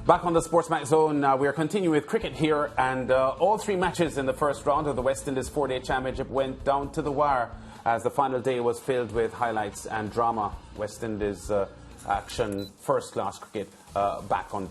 Back on the SportsMax zone, we are continuing with cricket here, and all three matches in the first round of the West Indies four-day championship went down to the wire as the final day was filled with highlights and drama. West Indies action, first-class cricket back on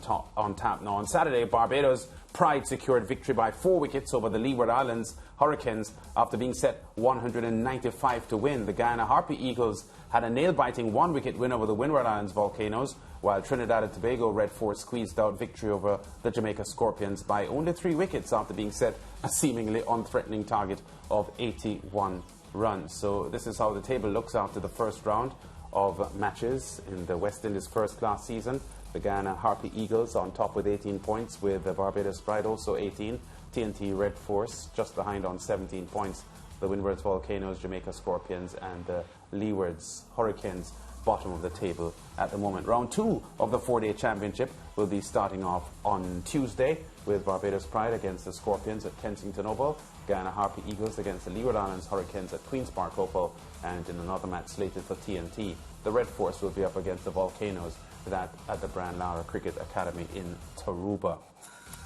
tap now. On Saturday, Barbados Pride secured victory by 4 wickets over the Leeward Islands Hurricanes after being set 195 to win. The Guyana Harpy Eagles had a nail-biting 1-wicket win over the Windward Islands Volcanoes, while Trinidad and Tobago Red Force squeezed out victory over the Jamaica Scorpions by only 3 wickets after being set a seemingly unthreatening target of 81 runs. So this is how the table looks after the first round of matches in the West Indies first-class season. The Guyana Harpy Eagles on top with 18 points, with the Barbados Pride also 18. T&T Red Force just behind on 17 points. The Windwards Volcanoes, Jamaica Scorpions and the Leewards Hurricanes bottom of the table at the moment. Round 2 of the four-day championship will be starting off on Tuesday with Barbados Pride against the Scorpions at Kensington Oval, Guyana Harpy Eagles against the Leeward Islands Hurricanes at Queen's Park Oval, and in another match slated for T&T, the Red Force will be up against the Volcanoes at the Brian Lara Cricket Academy in Tarouba.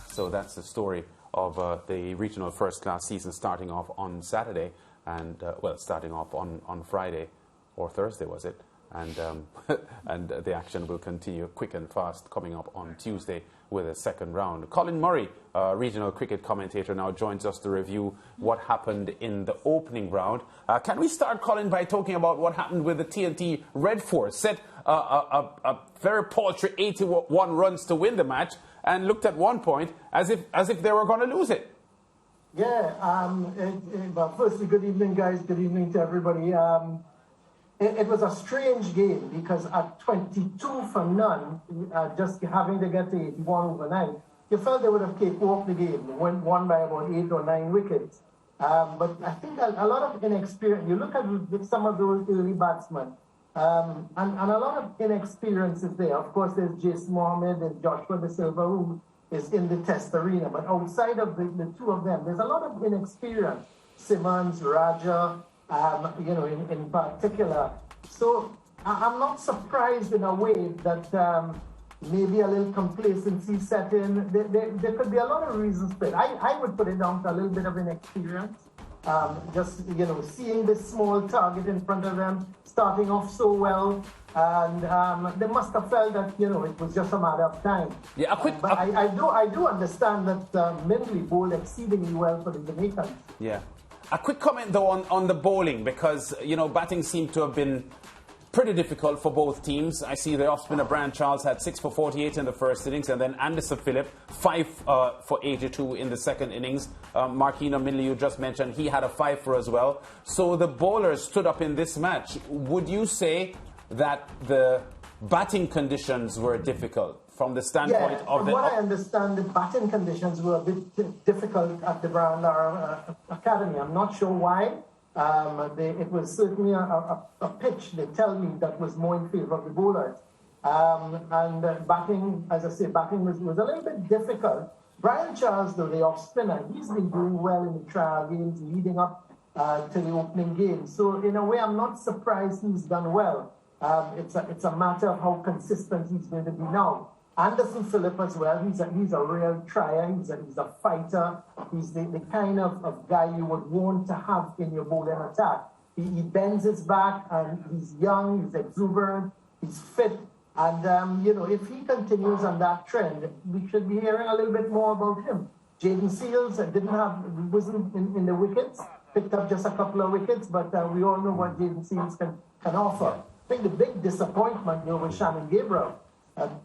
So that's the story of the regional first-class season starting off on Saturday and, well, starting off on Friday or Thursday, was it? And, and the action will continue quick and fast coming up on Tuesday with a second round. Colin Murray, regional cricket commentator, now joins us to review what happened in the opening round. Can we start, Colin, by talking about what happened with the T&T Red Force? Set a very paltry 81 runs to win the match and looked at one point as if they were going to lose it. Yeah, well, firstly, good evening, guys. Good evening to everybody. It was a strange game because at 22 for none, just having to get to 81 overnight, you felt they would have kicked off the game, won by about 8 or 9 wickets. But I think a lot of inexperience. You look at some of those early batsmen, and a lot of inexperience is there. Of course, there's Jason Mohammed, there's Joshua De Silva, who is in the test arena. But outside of the two of them, there's a lot of inexperience. Simmons, Raja, you know, in particular. So I'm not surprised in a way that maybe a little complacency set in. There could be a lot of reasons for it. I would put it down to a little bit of inexperience. Just, you know, seeing this small target in front of them, starting off so well, and they must have felt that, you know, it was just a matter of time. Yeah, but I do understand that Mindley bowled exceedingly well for the Jamaicans. Yeah. A quick comment, though, on the bowling, because, you know, batting seemed to have been pretty difficult for both teams. I see the off-spinner Brian Charles had 6 for 48 in the first innings, and then Anderson Phillip 5 for 82 in the second innings. Marquino Mindley, you just mentioned, he had a 5 for as well. So the bowlers stood up in this match. Would you say that the batting conditions were difficult from the standpoint of the... From what I understand, the batting conditions were a bit difficult at the Brian Lara Academy. I'm not sure why. It was certainly a pitch, they tell me, that was more in favor of the bowlers. And batting, as I say, batting was a little bit difficult. Brian Charles, though, the off-spinner, he's been doing well in the trial games leading up to the opening game. So in a way, I'm not surprised he's done well. It's a matter of how consistent he's going to be now. Anderson Phillip as well, he's a real trier, he's a fighter, he's the kind of guy you would want to have in your bowling attack. He bends his back, and he's young, he's exuberant, he's fit, and you know, if he continues on that trend, we should be hearing a little bit more about him. Jaden Seals wasn't in the wickets, picked up just a couple of wickets, but we all know what Jaden Seals can offer. I think the big disappointment, though, was Shannon Gabriel.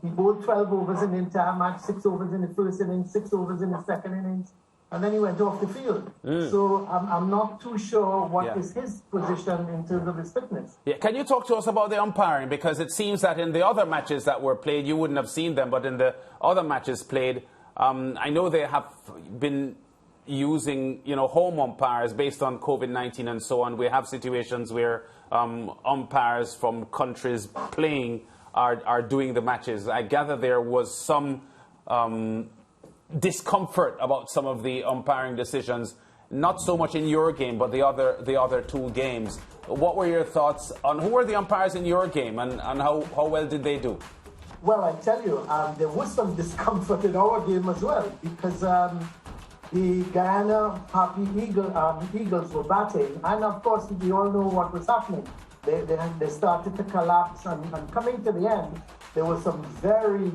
He bowled 12 overs in the entire match, 6 overs in the first innings, 6 overs in the second innings, and then he went off the field. So I'm not too sure what is his position in terms of his fitness. Yeah. Can you talk to us about the umpiring? Because it seems that in the other matches that were played, you wouldn't have seen them, but in the other matches played, I know they have been using, you know, home umpires based on COVID-19 and so on. We have situations where umpires from countries playing are doing the matches. I gather there was some discomfort about some of the umpiring decisions, not so much in your game, but the other 2 games. What were your thoughts on who were the umpires in your game and how well did they do? Well, I tell you, there was some discomfort in our game as well because the Guyana Happy Eagles were batting, and of course we all know what was happening. They started to collapse, and coming to the end, there was some very.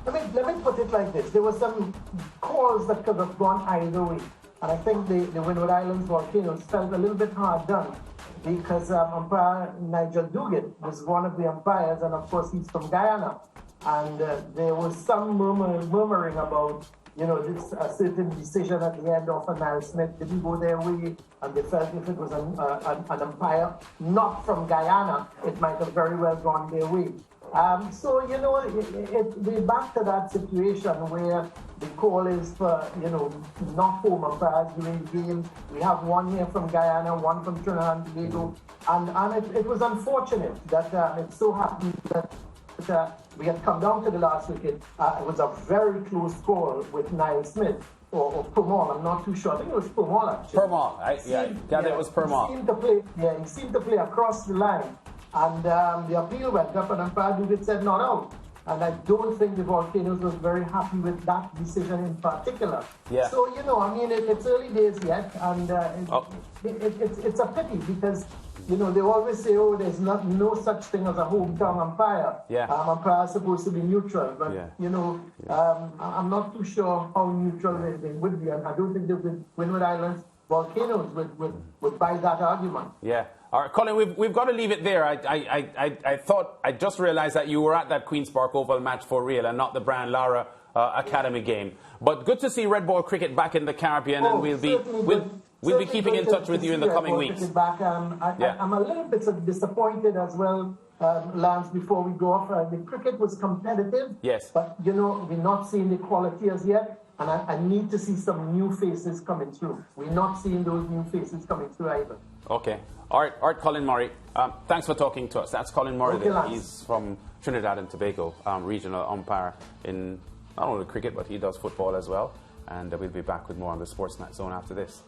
Let me put it like this: there were some calls that could have gone either way, and I think the Windward Islands Volcanoes felt a little bit hard done because umpire Nigel Duguid was one of the umpires, and of course he's from Guyana, and there was some murmuring about. This a certain decision at the end of Niall Smith didn't go their way, and they felt if it was an umpire not from Guyana, it might have very well gone their way. So we're back to that situation where the call is for not home umpires during the game. We have one here from Guyana, one from Trinidad and Tobago, and it was unfortunate that it so happened that we had come down to the last wicket. It was a very close call with Niall Smith or Permal. I'm not too sure. I think it was Permal actually. Permal. It was Permal. He seemed to play across the line, and the appeal went up, and umpire Duguid said not out. And I don't think the Volcanoes was very happy with that decision in particular. Yeah. So it's early days yet, and it's a pity because. They always say, oh, there's no such thing as a hometown umpire. Yeah. Umpire is supposed to be neutral, but, I'm not too sure how neutral they would be, and I don't think the Windward Islands Volcanoes would buy that argument. Yeah. All right, Colin, we've got to leave it there. I just realised that you were at that Queen's Park Oval match for real and not the Brian Lara Academy game. But good to see red ball cricket back in the Caribbean, and we'll be keeping in touch with you in the coming weeks. I'm a little bit disappointed as well, Lance, before we go off. The cricket was competitive, yes, but we're not seeing the quality as yet, and I need to see some new faces coming through. We're not seeing those new faces coming through either. Okay. All right, Colin Murray. Thanks for talking to us. That's Colin Murray. Okay, he's from Trinidad and Tobago, regional umpire in not only cricket, but he does football as well. And we'll be back with more on the SportsMax Zone after this.